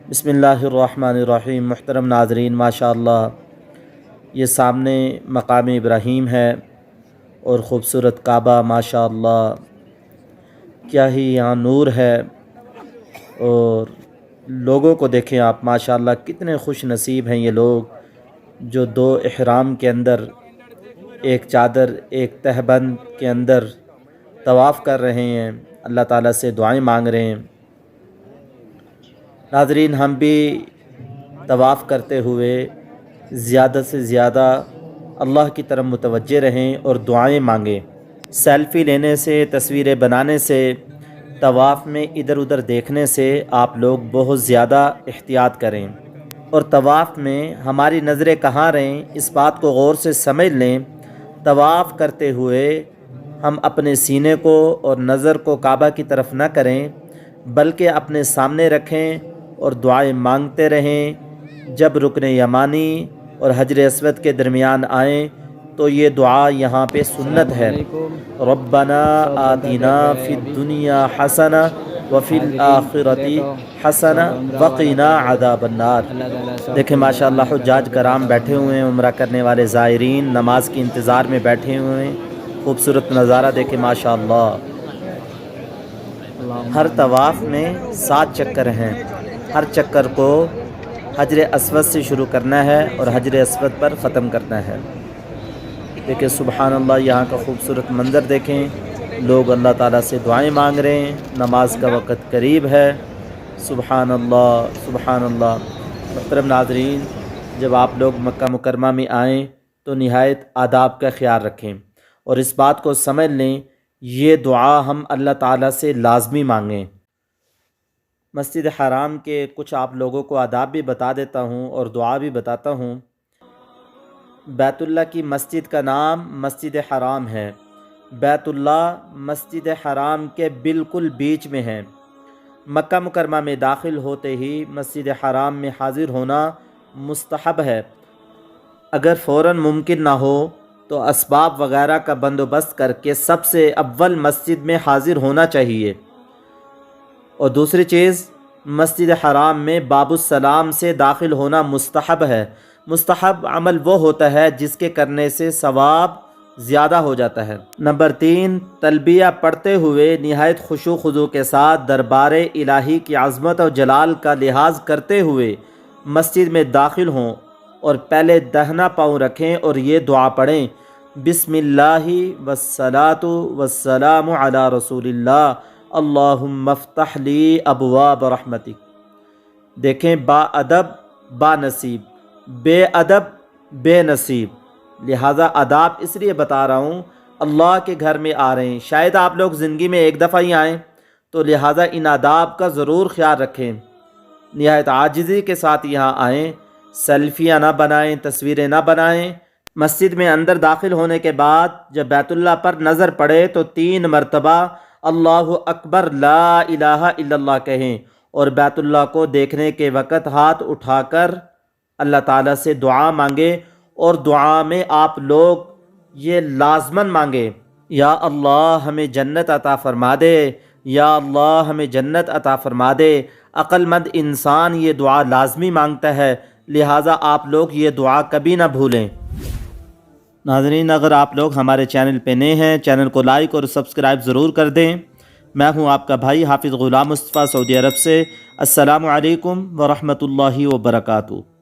बिस्मिल्लाहिर्रहमानिर्रहीम। मुहतरम नाज़रीन, माशाअल्लाह ये सामने मकाम इब्राहीम है और ख़ूबसूरत काबा, माशाअल्लाह क्या ही यहाँ नूर है। और लोगों को देखें आप, माशाअल्लाह कितने खुश नसीब हैं ये लोग जो दो इहराम के अंदर, एक चादर एक तहबंद के अंदर तवाफ़ कर रहे हैं, अल्लाह ताला से दुआएं मांग रहे हैं। नाज़रीन, हम भी तवाफ़ करते हुए ज़्यादा से ज़्यादा अल्लाह की तरफ मुतवज्जे रहें और दुआएं मांगें। सेल्फ़ी लेने से, तस्वीरें बनाने से, तवाफ़ में इधर उधर देखने से आप लोग बहुत ज़्यादा एहतियात करें और तवाफ़ में हमारी नज़रें कहाँ रहें इस बात को गौर से समझ लें। तवाफ़ करते हुए हम अपने सीने को और नज़र को काबा की तरफ न करें, बल्कि अपने सामने रखें और दुआएं मांगते रहें। जब रुकन यमानी और हजर अस्वद के दरमियान आएँ तो ये दुआ यहाँ पे सुन्नत है। रब्बना आतिना फिद दुनिया हसना व फिल आखिरती हसना वक़िना अज़ाबन्नार। देखें माशाअल्लाह हुज्जाज कराम बैठे हुए हैं, उम्रा करने वाले ज़ायरीन नमाज के इंतज़ार में बैठे हुए हैं। खूबसूरत नज़ारा देखें माशाअल्लाह। हर तवाफ़ में 7 चक्कर हैं। हर चक्कर को हजर अस्वद से शुरू करना है और हजर अस्वद पर ख़त्म करना है। देखिए सुबहान अल्लाह, यहाँ का खूबसूरत मंज़र देखें। लोग अल्लाह ताला से दुआएं मांग रहे हैं, नमाज का वक़्त करीब है। सुबहान अल्लाह, सुबहान अल्लाह। मुहतरम नाज़रीन, जब आप लोग मक्का मुकरमा में आएँ तो निहायत आदाब का ख्याल रखें और इस बात को समझ लें, ये दुआ हम अल्लाह ताला से लाजमी मांगें। मस्जिद हराम के कुछ आप लोगों को आदाब भी बता देता हूँ और दुआ भी बताता हूँ। बैतुल्लाह की मस्जिद का नाम मस्जिद हराम है। बैतुल्लाह मस्जिद हराम के बिल्कुल बीच में है। मक्का मुकरमा में दाखिल होते ही मस्जिद हराम में हाज़िर होना मुस्तहब है। अगर फ़ौरन मुमकिन ना हो तो असबाब वगैरह का बंदोबस्त करके सबसे अव्वल मस्जिद में हाज़िर होना चाहिए। और दूसरी चीज़, मस्जिद हराम में बाबुस्सलाम से दाखिल होना मुस्तहब है। मुस्तहब अमल वो होता है जिसके करने से सवाब ज़्यादा हो जाता है। नंबर 3, तलबिया पढ़ते हुए निहायत खुशू खुजू के साथ दरबार इलाही की अज़मत और जलाल का लिहाज करते हुए मस्जिद में दाखिल हों और पहले दाहिना पाँव रखें और ये दुआ पढ़ें, बिस्मिल्लाहि वस्सलातु वस्सलामु अला रसूलिल्लाह अल्लाहुम्मा अफ्तह ली अबवाब रहमतिक। देखें, बाअदब बानसीब, बेअदब बेनसीब। लिहाजा आदाब इसलिए बता रहा हूँ, अल्लाह के घर में आ रहे हैं, शायद आप लोग ज़िंदगी में एक दफ़ा ही आएँ, तो लिहाजा इन आदाब का ज़रूर ख्याल रखें। निहायत आजिज़ी के साथ यहाँ आएँ, सेल्फियाँ ना बनाएं, तस्वीरें ना बनाएं। मस्जिद में अंदर दाखिल होने के बाद जब बैतुल्लाह पर नज़र पड़े तो 3 मरतबा अल्लाहु अकबर ला इलाहा इल्लल्लाह कहें और बैतुल्लाह को देखने के वक़्त हाथ उठाकर अल्लाह ताला से दुआ मांगे। और दुआ में आप लोग ये लाजमन मांगे, या अल्लाह हमें जन्नत अता फरमा दे, या अल्लाह हमें जन्नत अता फरमा दे। अक्लमंद इंसान ये दुआ लाजमी मांगता है, लिहाजा आप लोग ये दुआ कभी ना भूलें। नाज़रीन, अगर आप लोग हमारे चैनल पे नए हैं, चैनल को लाइक और सब्सक्राइब ज़रूर कर दें। मैं हूं आपका भाई हाफिज़ ग़ुलाम मुस्तफ़ा, सऊदी अरब से। अस्सलामु अलैकुम व रहमतुल्लाहि व बरकातुहू।